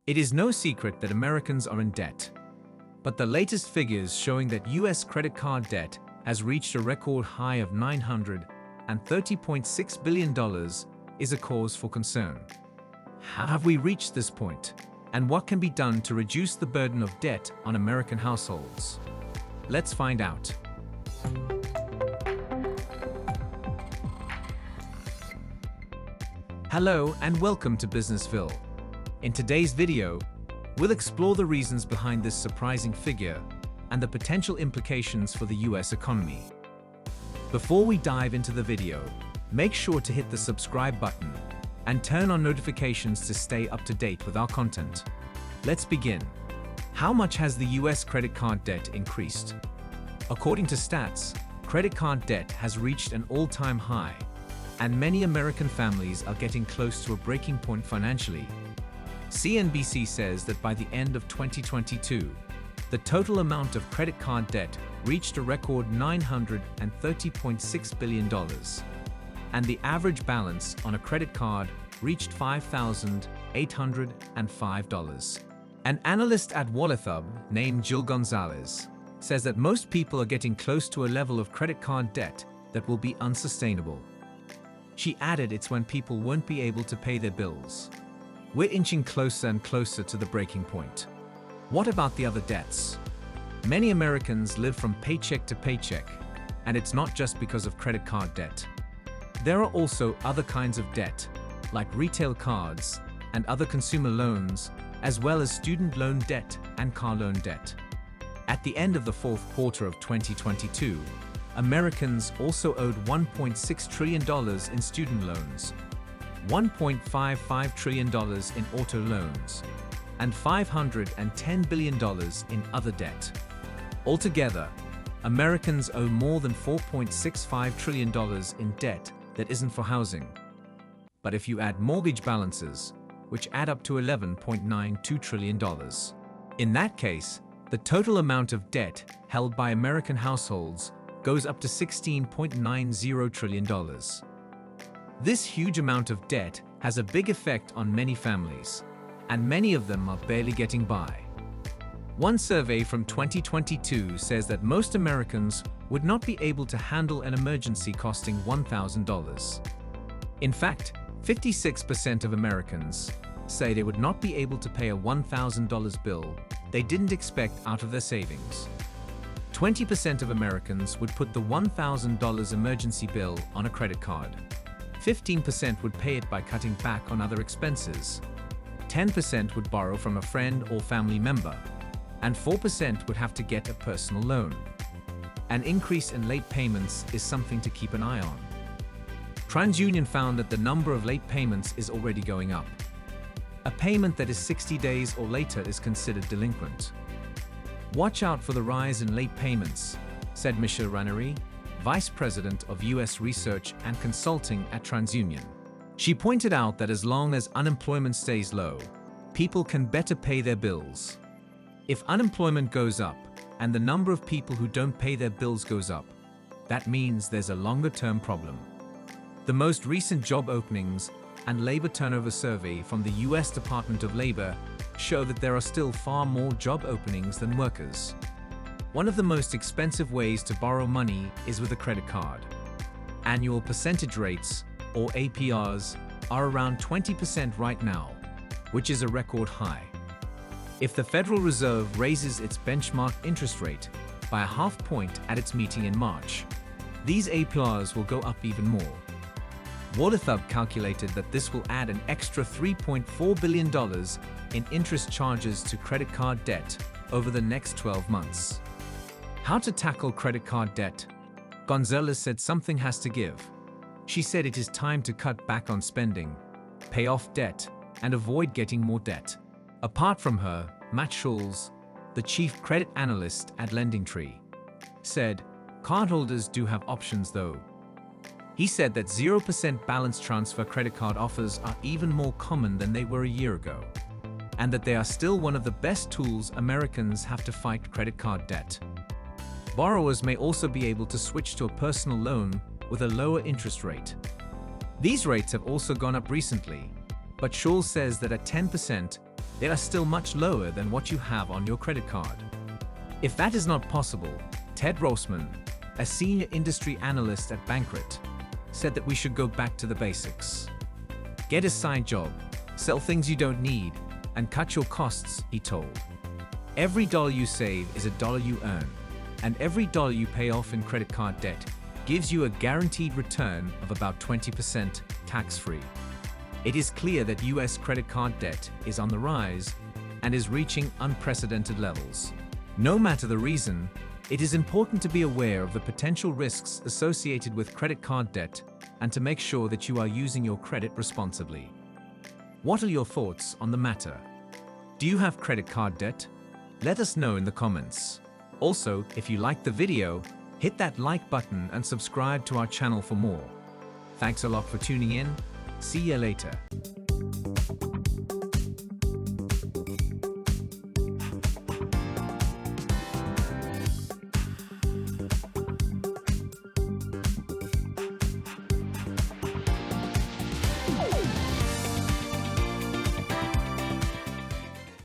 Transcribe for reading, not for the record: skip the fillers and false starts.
It is no secret that Americans are in debt. But the latest figures showing that US credit card debt has reached a record high of $930.6 billion is a cause for concern. How have we reached this point? And what can be done to reduce the burden of debt on American households? Let's find out. Hello and welcome to Businessville. In today's video, we'll explore the reasons behind this surprising figure and the potential implications for the US economy. Before we dive into the video, make sure to hit the subscribe button and turn on notifications to stay up to date with our content. Let's begin. How much has the US credit card debt increased? According to stats, credit card debt has reached an all-time high, and many American families are getting close to a breaking point financially. CNBC says that by the end of 2022, the total amount of credit card debt reached a record $930.6 billion, and the average balance on a credit card reached $5,805. An analyst at Wallethubb named Jill Gonzalez says that most people are getting close to a level of credit card debt that will be unsustainable. She added it's when people won't be able to pay their bills. We're inching closer and closer to the breaking point. What about the other debts? Many Americans live from paycheck to paycheck, and it's not just because of credit card debt. There are also other kinds of debt, like retail cards and other consumer loans, as well as student loan debt and car loan debt. At the end of the fourth quarter of 2022, Americans also owed $1.6 trillion in student loans, $1.55 trillion in auto loans, and $510 billion in other debt. Altogether, Americans owe more than $4.65 trillion in debt that isn't for housing. But if you add mortgage balances, which add up to $11.92 trillion, in that case, the total amount of debt held by American households goes up to $16.90 trillion. This huge amount of debt has a big effect on many families, and many of them are barely getting by. One survey from 2022 says that most Americans would not be able to handle an emergency costing $1,000. In fact, 56% of Americans say they would not be able to pay a $1,000 bill they didn't expect out of their savings. 20% of Americans would put the $1,000 emergency bill on a credit card. 15% would pay it by cutting back on other expenses. 10% would borrow from a friend or family member. And 4% would have to get a personal loan. An increase in late payments is something to keep an eye on. TransUnion found that the number of late payments is already going up. A payment that is 60 days or later is considered delinquent. Watch out for the rise in late payments, said Michelle Rannery, Vice President of U.S. Research and Consulting at TransUnion. She pointed out that as long as unemployment stays low, people can better pay their bills. If unemployment goes up and the number of people who don't pay their bills goes up, that means there's a longer-term problem. The most recent job openings and labor turnover survey from the U.S. Department of Labor show that there are still far more job openings than workers. One of the most expensive ways to borrow money is with a credit card. Annual percentage rates, or APRs, are around 20% right now, which is a record high. If the Federal Reserve raises its benchmark interest rate by a half point at its meeting in March, these APRs will go up even more. Wallethubb calculated that this will add an extra $3.4 billion in interest charges to credit card debt over the next 12 months. How to tackle credit card debt? Gonzalez said something has to give. She said it is time to cut back on spending, pay off debt, and avoid getting more debt. Apart from her, Matt Schulz, the chief credit analyst at LendingTree, said, cardholders do have options though. He said that 0% balance transfer credit card offers are even more common than they were a year ago, and that they are still one of the best tools Americans have to fight credit card debt. Borrowers may also be able to switch to a personal loan with a lower interest rate. These rates have also gone up recently, but Schulz says that at 10%, they are still much lower than what you have on your credit card. If that is not possible, Ted Rossman, a senior industry analyst at Bankrate, said that we should go back to the basics. Get a side job, sell things you don't need, and cut your costs, he told. Every dollar you save is a dollar you earn, and every dollar you pay off in credit card debt gives you a guaranteed return of about 20% tax-free. It is clear that US credit card debt is on the rise and is reaching unprecedented levels. No matter the reason, it is important to be aware of the potential risks associated with credit card debt and to make sure that you are using your credit responsibly. What are your thoughts on the matter? Do you have credit card debt? Let us know in the comments. Also, if you liked the video, hit that like button and subscribe to our channel for more. Thanks a lot for tuning in. See you later.